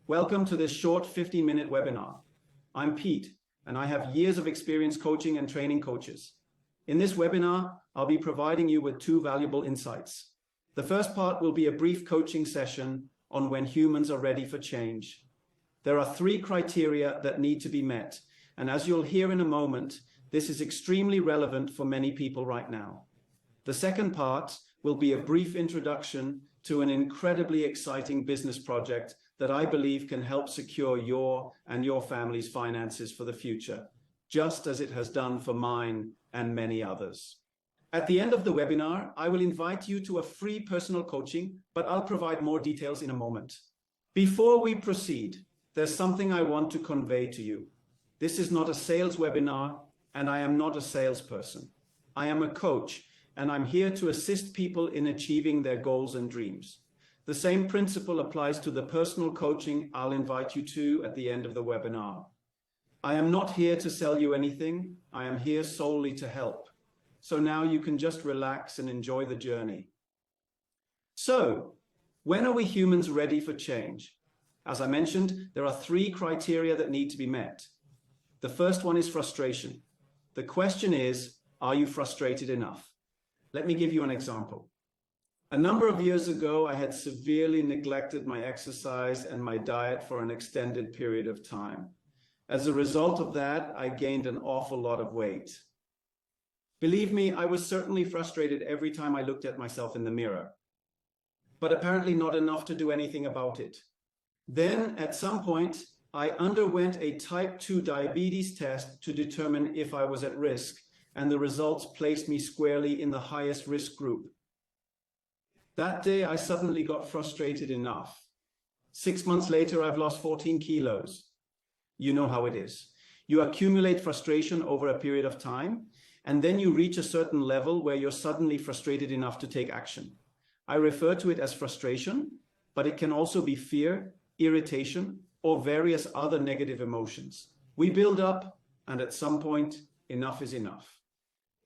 Welcome to this short 15-minute webinar. I'm Pete, and I have years of experience coaching and training coaches. In this webinar, I'll be providing you with two valuable insights. The first part will be a brief coaching session on when humans are ready for change. There are three criteria that need to be met, and as you'll hear in a moment, this is extremely relevant for many people right now. The second part will be a brief introduction to an incredibly exciting business project that I believe can help secure your and your family's finances for the future, just as it has done for mine and many others. At the end of the webinar, I will invite you to a free personal coaching, but I'll provide more details in a moment. Before we proceed, there's something I want to convey to you. This is not a sales webinar, and I am not a salesperson. I am a coach, and I'm here to assist people in achieving their goals and dreams. The same principle applies to the personal coaching I'll invite you to at the end of the webinar. I am not here to sell you anything. I am here solely to help. So now you can just relax and enjoy the journey. So, when are we humans ready for change? As I mentioned, there are three criteria that need to be met. The first one is frustration. The question is, are you frustrated enough? Let me give you an example. A number of years ago, I had severely neglected my exercise and my diet for an extended period of time. As a result of that, I gained an awful lot of weight. Believe me, I was certainly frustrated every time I looked at myself in the mirror, but apparently not enough to do anything about it. Then, at some point, I underwent a type 2 diabetes test to determine if I was at risk, and the results placed me squarely in the highest risk group. That day, I suddenly got frustrated enough. 6 months later, I've lost 14 kilos. You know how it is. You accumulate frustration over a period of time, and then you reach a certain level where you're suddenly frustrated enough to take action. I refer to it as frustration, but it can also be fear, irritation, or various other negative emotions. We build up, and at some point, enough is enough.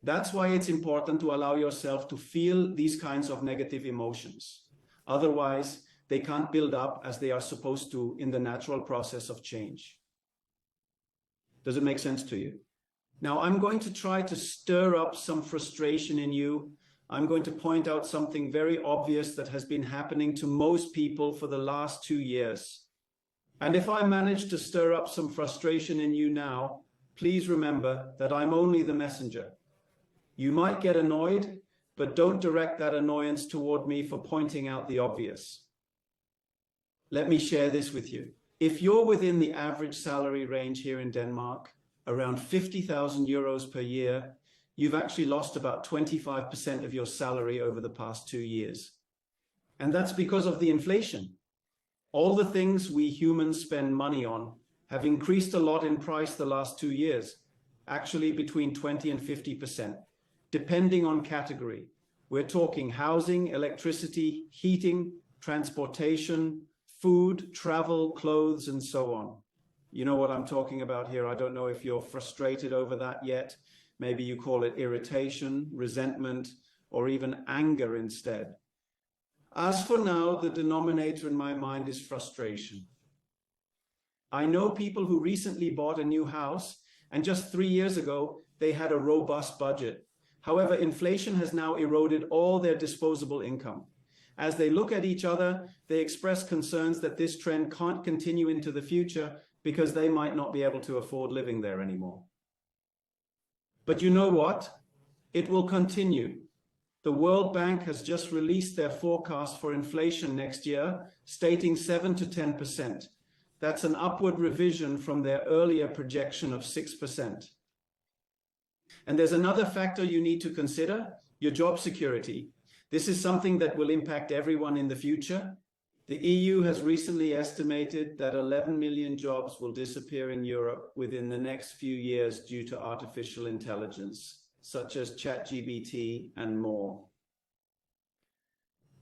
That's why it's important to allow yourself to feel these kinds of negative emotions. Otherwise, they can't build up as they are supposed to in the natural process of change. Does it make sense to you? Now, I'm going to try to stir up some frustration in you. I'm going to point out something very obvious that has been happening to most people for the last 2 years. And if I manage to stir up some frustration in you now, please remember that I'm only the messenger. You might get annoyed, but don't direct that annoyance toward me for pointing out the obvious. Let me share this with you. If you're within the average salary range here in Denmark, around 50,000 euros per year, you've actually lost about 25% of your salary over the past 2 years. And that's because of the inflation. All the things we humans spend money on have increased a lot in price the last 2 years, actually between 20 and 50%. Depending on category. We're talking housing, electricity, heating, transportation, food, travel, clothes, and so on. You know what I'm talking about here. I don't know if you're frustrated over that yet. Maybe you call it irritation, resentment, or even anger instead. As for now, the denominator in my mind is frustration. I know people who recently bought a new house, and just 3 years ago, they had a robust budget. However, inflation has now eroded all their disposable income. As they look at each other, they express concerns that this trend can't continue into the future because they might not be able to afford living there anymore. But you know what? It will continue. The World Bank has just released their forecast for inflation next year, stating 7 to 10%. That's an upward revision from their earlier projection of 6%. And there's another factor you need to consider, your job security. This is something that will impact everyone in the future. The EU has recently estimated that 11 million jobs will disappear in Europe within the next few years due to artificial intelligence, such as ChatGPT and more.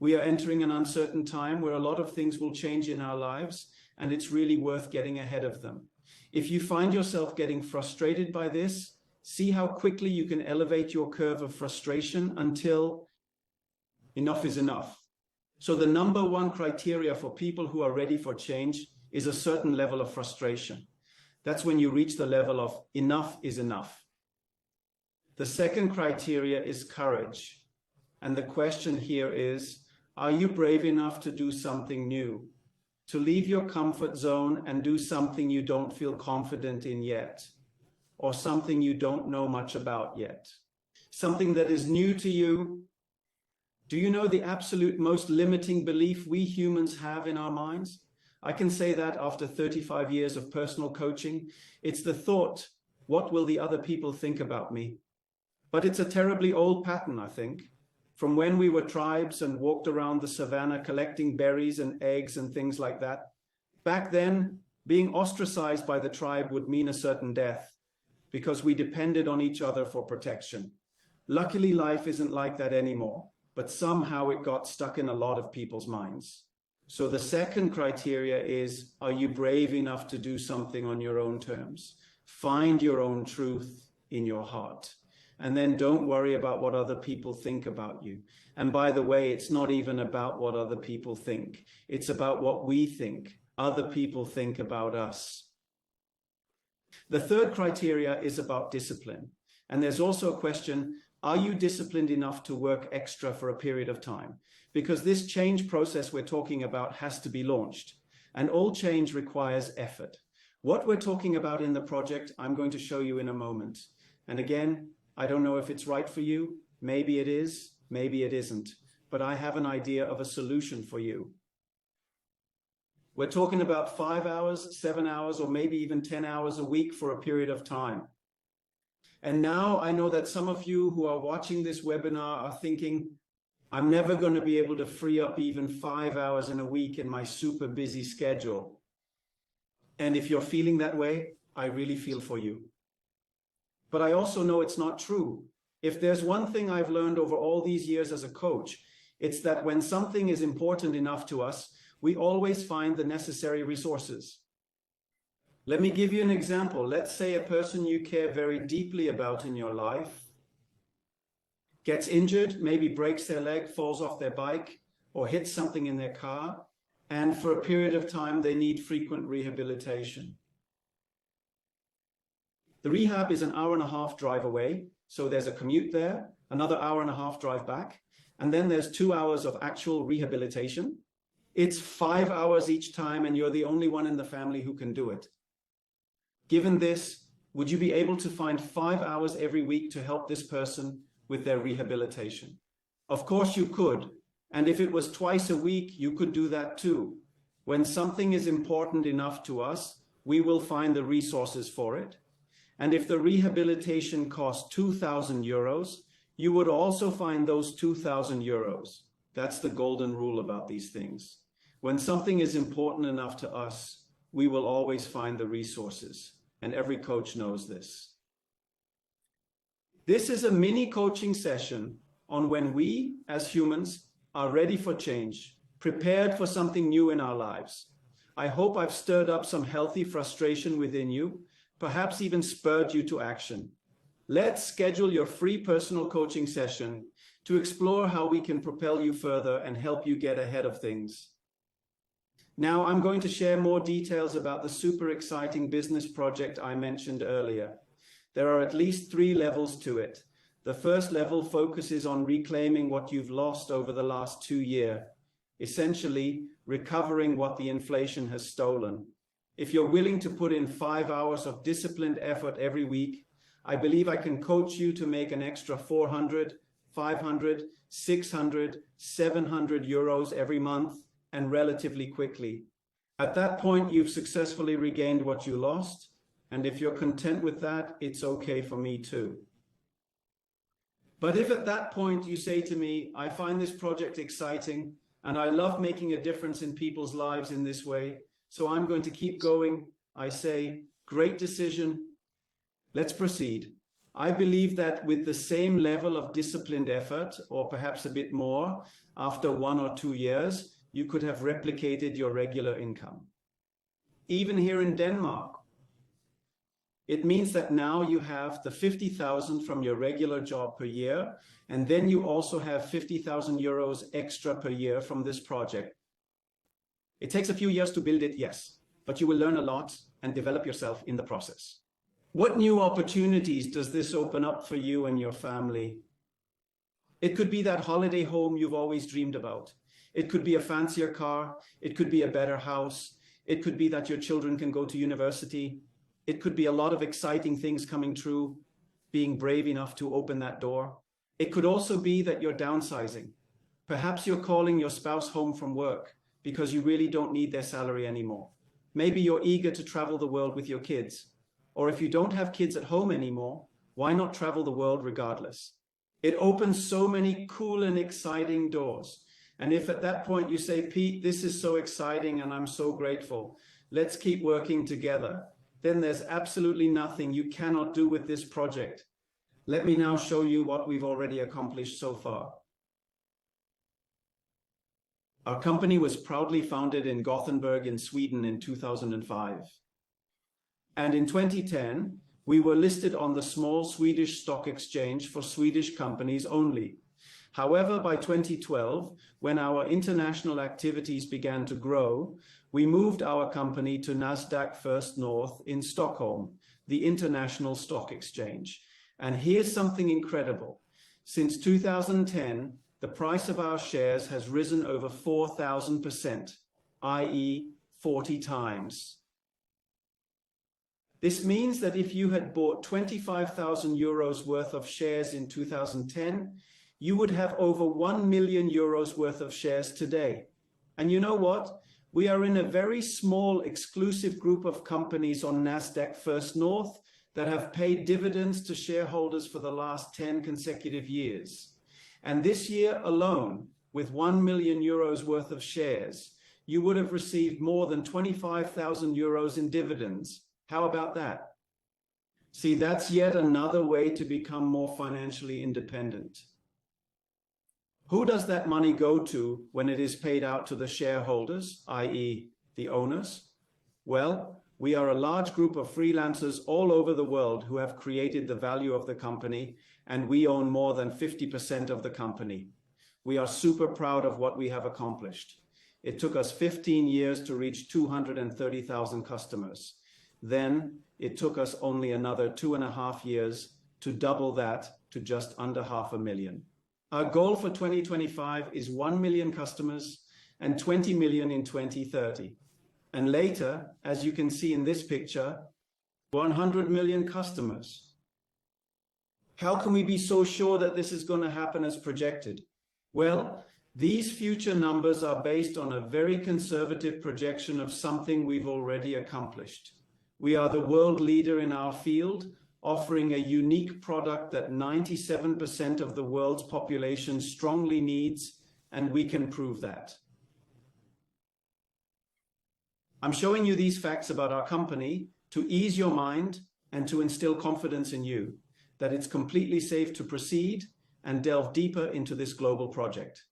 We are entering an uncertain time where a lot of things will change in our lives, and it's really worth getting ahead of them. If you find yourself getting frustrated by this, see how quickly you can elevate your curve of frustration until enough is enough. So the number one criteria for people who are ready for change is a certain level of frustration. That's when you reach the level of enough is enough. The second criteria is courage. And the question here is, are you brave enough to do something new? To leave your comfort zone and do something you don't feel confident in yet, or something you don't know much about yet, something that is new to you. Do you know the absolute most limiting belief we humans have in our minds? I can say that after 35 years of personal coaching. It's the thought, what will the other people think about me? But it's a terribly old pattern, I think, from when we were tribes and walked around the savannah collecting berries and eggs and things like that. Back then, being ostracized by the tribe would mean a certain death because we depended on each other for protection. Luckily, life isn't like that anymore, but somehow it got stuck in a lot of people's minds. So the second criteria is, are you brave enough to do something on your own terms? Find your own truth in your heart. And then don't worry about what other people think about you. And by the way, it's not even about what other people think. It's about what we think other people think about us. The third criteria is about discipline. And there's also a question, are you disciplined enough to work extra for a period of time? Because this change process we're talking about has to be launched. And all change requires effort. What we're talking about in the project, I'm going to show you in a moment. And again, I don't know if it's right for you. Maybe it is, maybe it isn't. But I have an idea of a solution for you. We're talking about 5 hours, 7 hours, or maybe even 10 hours a week for a period of time. And now I know that some of you who are watching this webinar are thinking, I'm never going to be able to free up even 5 hours in a week in my super busy schedule. And if you're feeling that way, I really feel for you. But I also know it's not true. If there's one thing I've learned over all these years as a coach, it's that when something is important enough to us, we always find the necessary resources. Let me give you an example. Let's say a person you care very deeply about in your life gets injured, maybe breaks their leg, falls off their bike, or hits something in their car, and for a period of time they need frequent rehabilitation. The rehab is an hour-and-a-half drive away, so there's a commute there, another hour-and-a-half drive back, and then there's 2 hours of actual rehabilitation. It's 5 hours each time, and you're the only one in the family who can do it. Given this, would you be able to find 5 hours every week to help this person with their rehabilitation? Of course you could, and if it was twice a week, you could do that too. When something is important enough to us, we will find the resources for it. And if the rehabilitation costs 2,000 euros, you would also find those 2,000 euros. That's the golden rule about these things. When something is important enough to us, we will always find the resources. And every coach knows this. This is a mini coaching session on when we, as humans, are ready for change, prepared for something new in our lives. I hope I've stirred up some healthy frustration within you, perhaps even spurred you to action. Let's schedule your free personal coaching session to explore how we can propel you further and help you get ahead of things. Now I'm going to share more details about the super exciting business project I mentioned earlier. There are at least 3 levels to it. The first level focuses on reclaiming what you've lost over the last 2 years, essentially recovering what the inflation has stolen. If you're willing to put in 5 hours of disciplined effort every week, I believe I can coach you to make an extra 400, 500, 600, 700 euros every month and relatively quickly. At that point, you've successfully regained what you lost. And if you're content with that, it's okay for me too. But if at that point you say to me, I find this project exciting and I love making a difference in people's lives in this way, so I'm going to keep going, I say, great decision. Let's proceed. I believe that with the same level of disciplined effort, or perhaps a bit more, after 1 or 2 years, you could have replicated your regular income. Even here in Denmark, it means that now you have the 50,000 from your regular job per year, and then you also have 50,000 euros extra per year from this project. It takes a few years to build it, yes. but you will learn a lot and develop yourself in the process. What new opportunities does this open up for you and your family? It could be that holiday home you've always dreamed about. It could be a fancier car. It could be a better house. It could be that your children can go to university. It could be a lot of exciting things coming true, being brave enough to open that door. It could also be that you're downsizing. Perhaps you're calling your spouse home from work because you really don't need their salary anymore. Maybe you're eager to travel the world with your kids. Or if you don't have kids at home anymore, why not travel the world regardless? It opens so many cool and exciting doors. And if at that point you say, Pete, this is so exciting and I'm so grateful, let's keep working together, then there's absolutely nothing you cannot do with this project. Let me now show you what we've already accomplished so far. Our company was proudly founded in Gothenburg in Sweden in 2005. And in 2010, we were listed on the small Swedish stock exchange for Swedish companies only. However, by 2012, when our international activities began to grow, we moved our company to Nasdaq First North in Stockholm, the international stock exchange. And here's something incredible. Since 2010, the price of our shares has risen over 4,000%, i.e. 40 times. This means that if you had bought 25,000 euros worth of shares in 2010, you would have over 1 million euros worth of shares today. And you know what? We are in a very small exclusive group of companies on Nasdaq First North that have paid dividends to shareholders for the last 10 consecutive years. And this year alone, with 1 million euros worth of shares, you would have received more than 25,000 euros in dividends. How about that? See, that's yet another way to become more financially independent. Who does that money go to when it is paid out to the shareholders, i.e. the owners? Well, we are a large group of freelancers all over the world who have created the value of the company, and we own more than 50% of the company. We are super proud of what we have accomplished. It took us 15 years to reach 230,000 customers. Then it took us only another 2.5 years to double that to just under 500,000. Our goal for 2025 is 1 million customers and 20 million in 2030. And later, as you can see in this picture, 100 million customers. How can we be so sure that this is going to happen as projected? Well, these future numbers are based on a very conservative projection of something we've already accomplished. We are the world leader in our field, offering a unique product that 97% of the world's population strongly needs, and we can prove that. I'm showing you these facts about our company to ease your mind and to instill confidence in you that it's completely safe to proceed and delve deeper into this global project.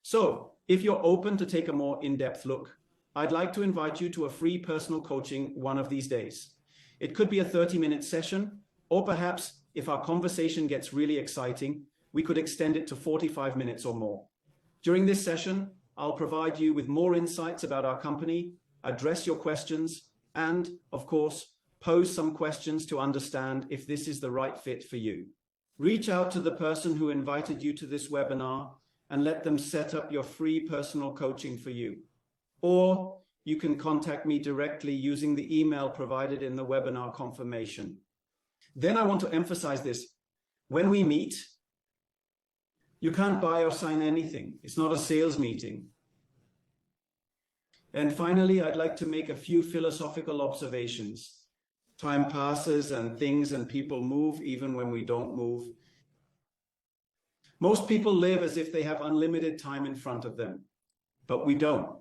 So, if you're open to take a more in-depth look, I'd like to invite you to a free personal coaching one of these days. It could be a 30-minute session, or perhaps if our conversation gets really exciting, we could extend it to 45 minutes or more. During this session, I'll provide you with more insights about our company, address your questions, and, of course, pose some questions to understand if this is the right fit for you. Reach out to the person who invited you to this webinar and let them set up your free personal coaching for you. Or you can contact me directly using the email provided in the webinar confirmation. Then I want to emphasize this. When we meet, you can't buy or sign anything. It's not a sales meeting. And finally, I'd like to make a few philosophical observations. Time passes and things and people move even when we don't move. Most people live as if they have unlimited time in front of them, but we don't.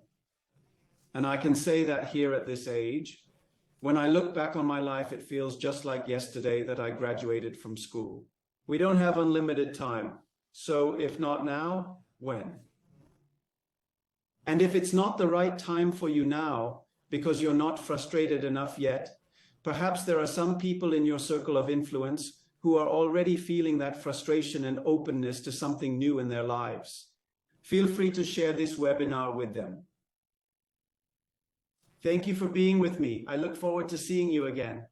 And I can say that here at this age, when I look back on my life, it feels just like yesterday that I graduated from school. We don't have unlimited time. So if not now, when? And if it's not the right time for you now, because you're not frustrated enough yet, perhaps there are some people in your circle of influence who are already feeling that frustration and openness to something new in their lives. Feel free to share this webinar with them. Thank you for being with me. I look forward to seeing you again.